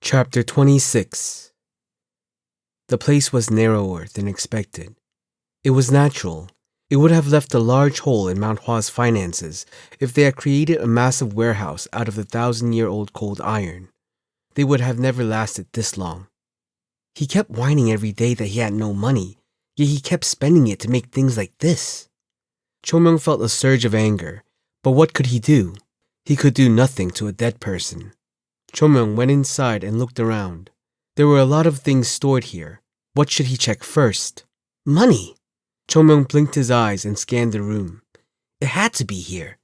Chapter 26. The place was narrower than expected. It was natural. It would have left a large hole in Mount Hua's finances if they had created a massive warehouse out of the 1,000-year-old cold iron. They would have never lasted this long. He kept whining every day that he had no money, yet he kept spending it to make things like this. Chung Myeong felt a surge of anger, but what could he do? He could do nothing to a dead person. Chung Myeong went inside and looked around. There were a lot of things stored here. What should he check first? Money! Chung Myeong blinked his eyes and scanned the room. It had to be here.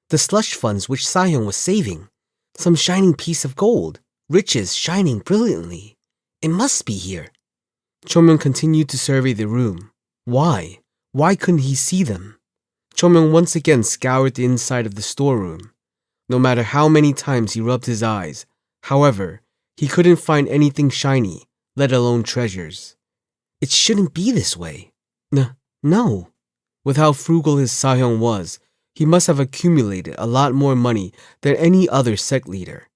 The slush funds which Sahyung was saving. Some shining piece of gold. Riches shining brilliantly. It must be here. Chung Myeong continued to survey the room. Why? Why couldn't he see them? Chung Myeong once again scoured the inside of the storeroom. No matter how many times he rubbed his eyes, however, he couldn't find anything shiny, let alone treasures. It shouldn't be this way. No. With how frugal his Sahyung was, he must have accumulated a lot more money than any other sect leader.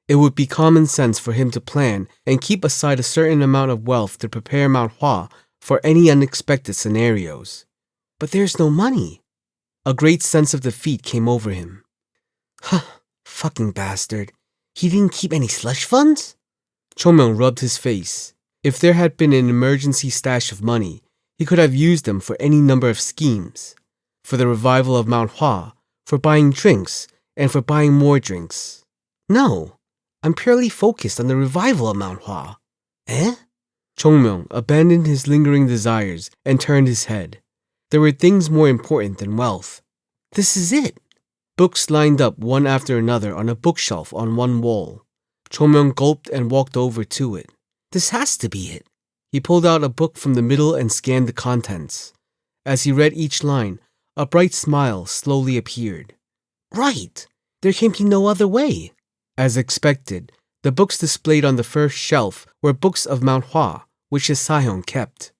It would be common sense for him to plan and keep aside a certain amount of wealth to prepare Mount Hua for any unexpected scenarios. But there's no money. A great sense of defeat came over him. Fucking bastard. He didn't keep any slush funds? Chung Myeong rubbed his face. If there had been an emergency stash of money, he could have used them for any number of schemes. For the revival of Mount Hua, for buying drinks, and for buying more drinks. No, I'm purely focused on the revival of Mount Hua. Eh? Chung Myeong abandoned his lingering desires and turned his head. There were things more important than wealth. This is it. Books lined up one after another on a bookshelf on one wall. Chung Myeong gulped and walked over to it. This has to be it. He pulled out a book from the middle and scanned the contents. As he read each line, a bright smile slowly appeared. Right! There can be no other way. As expected, the books displayed on the first shelf were books of Mount Hua, which his Sahyung kept.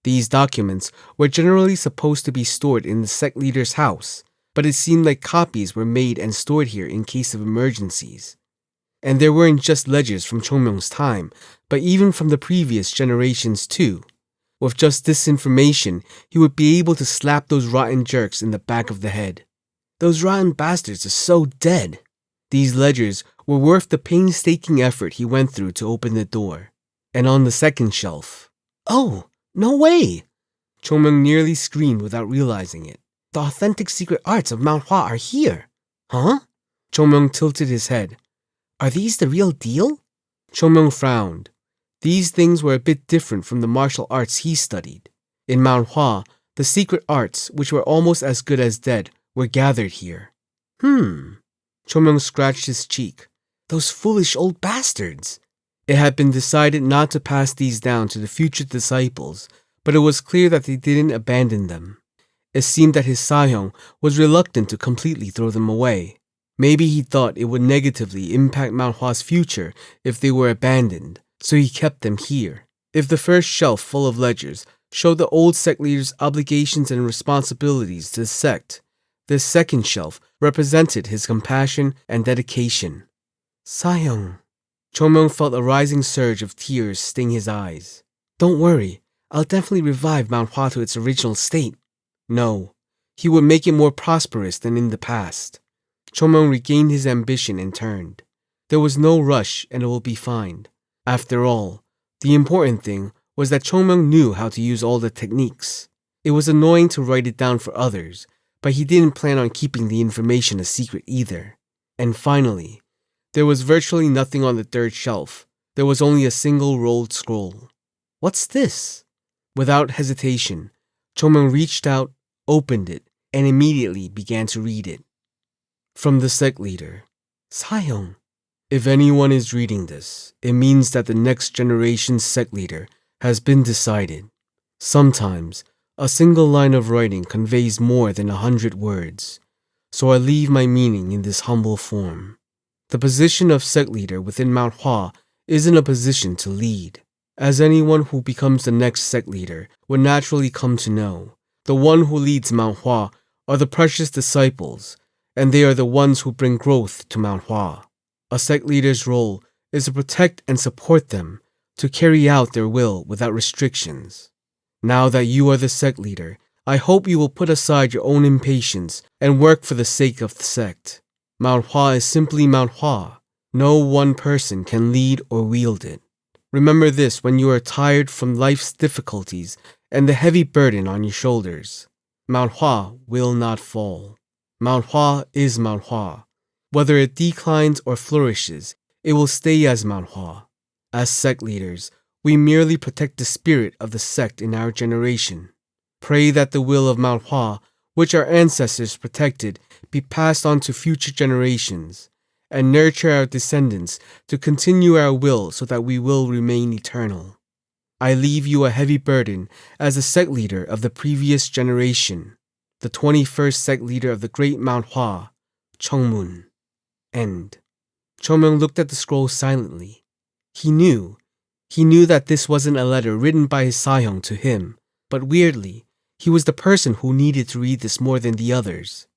These documents were generally supposed to be stored in the sect leader's house, but it seemed like copies were made and stored here in case of emergencies. And there weren't just ledgers from Chung Myeong's time, but even from the previous generations too. With just this information, he would be able to slap those rotten jerks in the back of the head. Those rotten bastards are so dead. These ledgers were worth the painstaking effort he went through to open the door. And on the second shelf... Oh, no way! Chung Myeong nearly screamed without realizing it. The authentic secret arts of Mount Hua are here. Huh? Chung Myeong tilted his head. Are these the real deal? Chung Myeong frowned. These things were a bit different from the martial arts he studied. In Mount Hua, the secret arts, which were almost as good as dead, were gathered here. Chung Myeong scratched his cheek. Those foolish old bastards. It had been decided not to pass these down to the future disciples, but it was clear that they didn't abandon them. It seemed that his Sahyung was reluctant to completely throw them away. Maybe he thought it would negatively impact Mount Hua's future if they were abandoned, so he kept them here. If the first shelf full of ledgers showed the old sect leader's obligations and responsibilities to the sect, this second shelf represented his compassion and dedication. Sahyung. Chung Myeong felt a rising surge of tears sting his eyes. Don't worry, I'll definitely revive Mount Hua to its original state. No, he would make it more prosperous than in the past. Chung Myeong regained his ambition and turned. There was no rush and it will be fine. After all, the important thing was that Chung Myeong knew how to use all the techniques. It was annoying to write it down for others, but he didn't plan on keeping the information a secret either. And finally, there was virtually nothing on the third shelf. There was only a single rolled scroll. What's this? Without hesitation, Chung Myeong reached out, opened it, and immediately began to read it. From the sect leader, Sahyung. If anyone is reading this, it means that the next generation's sect leader has been decided. Sometimes, a single line of writing conveys more than 100 words, so I leave my meaning in this humble form. The position of sect leader within Mount Hua isn't a position to lead, as anyone who becomes the next sect leader would naturally come to know. The one who leads Mount Hua are the precious disciples, and they are the ones who bring growth to Mount Hua. A sect leader's role is to protect and support them, to carry out their will without restrictions. Now that you are the sect leader, I hope you will put aside your own impatience and work for the sake of the sect. Mount Hua is simply Mount Hua. No one person can lead or wield it. Remember this when you are tired from life's difficulties and the heavy burden on your shoulders. Mount Hua will not fall. Mount Hua is Mount Hua. Whether it declines or flourishes, it will stay as Mount Hua. As sect leaders, we merely protect the spirit of the sect in our generation. Pray that the will of Mount Hua, which our ancestors protected, be passed on to future generations, and nurture our descendants to continue our will so that we will remain eternal. I leave you a heavy burden as the sect leader of the previous generation, the 21st sect leader of the great Mount Hua, Chung Myeong. End. Chung Myeong looked at the scroll silently. He knew that this wasn't a letter written by his Sahyung to him, but weirdly, he was the person who needed to read this more than the others.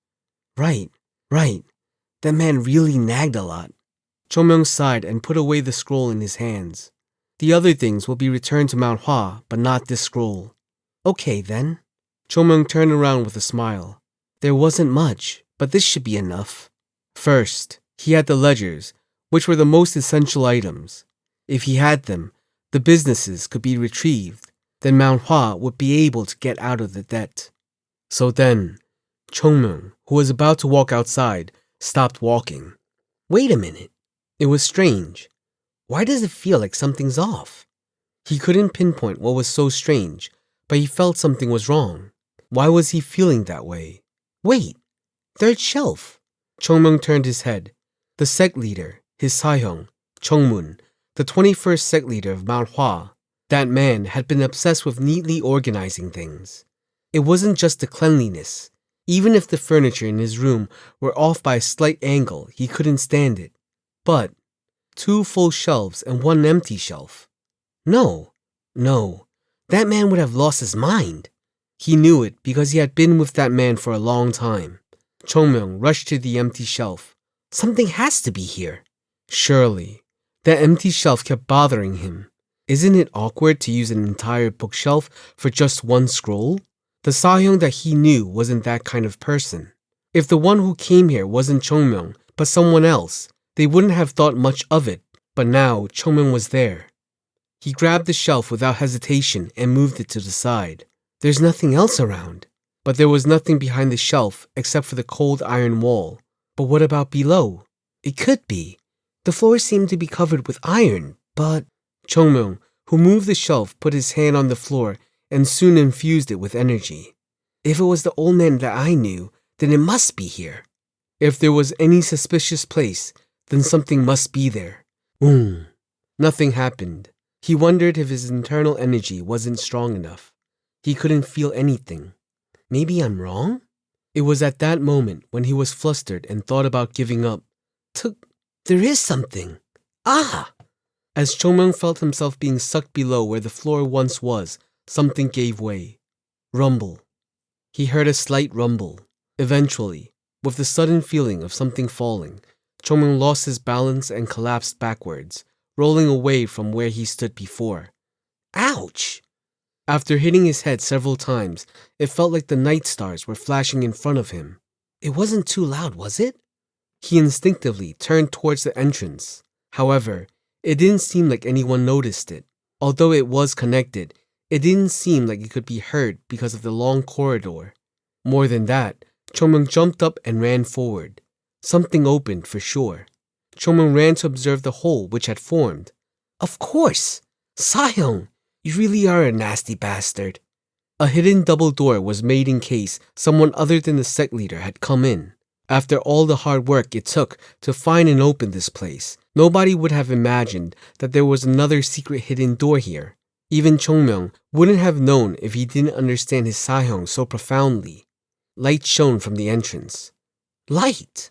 Right. That man really nagged a lot. Chung Myeong sighed and put away the scroll in his hands. The other things will be returned to Mount Hua, but not this scroll. Okay, then. Chung Myeong turned around with a smile. There wasn't much, but this should be enough. First, he had the ledgers, which were the most essential items. If he had them, the businesses could be retrieved. Then Mount Hua would be able to get out of the debt. So then, Chung Myeong, who was about to walk outside, stopped walking. Wait a minute. It was strange. Why does it feel like something's off? He couldn't pinpoint what was so strange, but he felt something was wrong. Why was he feeling that way? Wait, third shelf. Chung Myeong turned his head. The sect leader, his Sahyung, Chung Moon, the 21st sect leader of Mount Hua, that man had been obsessed with neatly organizing things. It wasn't just the cleanliness. Even if the furniture in his room were off by a slight angle, he couldn't stand it. But 2 full shelves and 1 empty shelf. No, that man would have lost his mind. He knew it because he had been with that man for a long time. Chung Myeong rushed to the empty shelf. Something has to be here. Surely. That empty shelf kept bothering him. Isn't it awkward to use an entire bookshelf for just 1 scroll? The Sahyung that he knew wasn't that kind of person. If the one who came here wasn't Chung Myeong, but someone else, they wouldn't have thought much of it. But now Chung Myeong was there. He grabbed the shelf without hesitation and moved it to the side. There's nothing else around. But there was nothing behind the shelf except for the cold iron wall. But what about below? It could be. The floor seemed to be covered with iron, but... Chung Myeong, who moved the shelf, put his hand on the floor and soon infused it with energy. If it was the old man that I knew, then it must be here. If there was any suspicious place, then something must be there. Nothing happened. He wondered if his internal energy wasn't strong enough. He couldn't feel anything. Maybe I'm wrong? It was at that moment when he was flustered and thought about giving up. There is something. Ah! As Chung Myeong felt himself being sucked below where the floor once was, something gave way. Rumble. He heard a slight rumble. Eventually, with the sudden feeling of something falling, Chung Myeong lost his balance and collapsed backwards, rolling away from where he stood before. Ouch! After hitting his head several times, it felt like the night stars were flashing in front of him. It wasn't too loud, was it? He instinctively turned towards the entrance. However, it didn't seem like anyone noticed it. Although it was connected, it didn't seem like it could be heard because of the long corridor. More than that, Chung Myeong jumped up and ran forward. Something opened for sure. Chung Myeong ran to observe the hole which had formed. Of course! Sahyung, you really are a nasty bastard. A hidden double door was made in case someone other than the sect leader had come in. After all the hard work it took to find and open this place, nobody would have imagined that there was another secret hidden door here. Even Chung Myeong wouldn't have known if he didn't understand his Sahyung so profoundly. Light shone from the entrance. Light!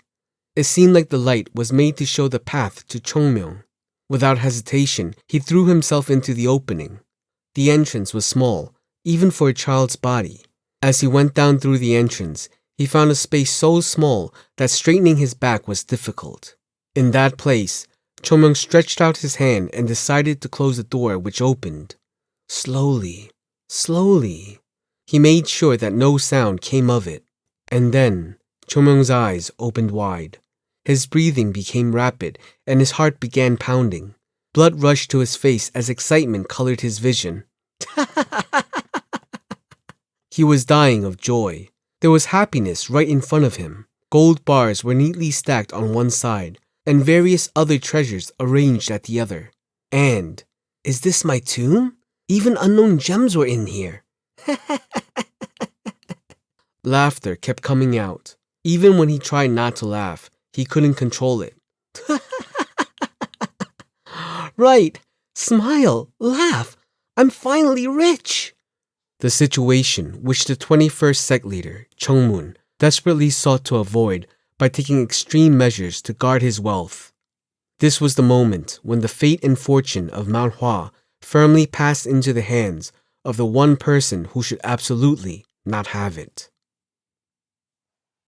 It seemed like the light was made to show the path to Chung Myeong. Without hesitation, he threw himself into the opening. The entrance was small, even for a child's body. As he went down through the entrance, he found a space so small that straightening his back was difficult. In that place, Chung Myeong stretched out his hand and decided to close the door, which opened. Slowly, slowly. He made sure that no sound came of it. And then, Chung Myeong's eyes opened wide. His breathing became rapid and his heart began pounding. Blood rushed to his face as excitement colored his vision. He was dying of joy. There was happiness right in front of him. Gold bars were neatly stacked on one side, and various other treasures arranged at the other. And, is this my tomb? Even unknown gems were in here. Laughter kept coming out. Even when he tried not to laugh, he couldn't control it. Right, smile, laugh. I'm finally rich. The situation, which the 21st sect leader, Chung Moon, desperately sought to avoid by taking extreme measures to guard his wealth. This was the moment when the fate and fortune of Mount Hua firmly passed into the hands of the one person who should absolutely not have it.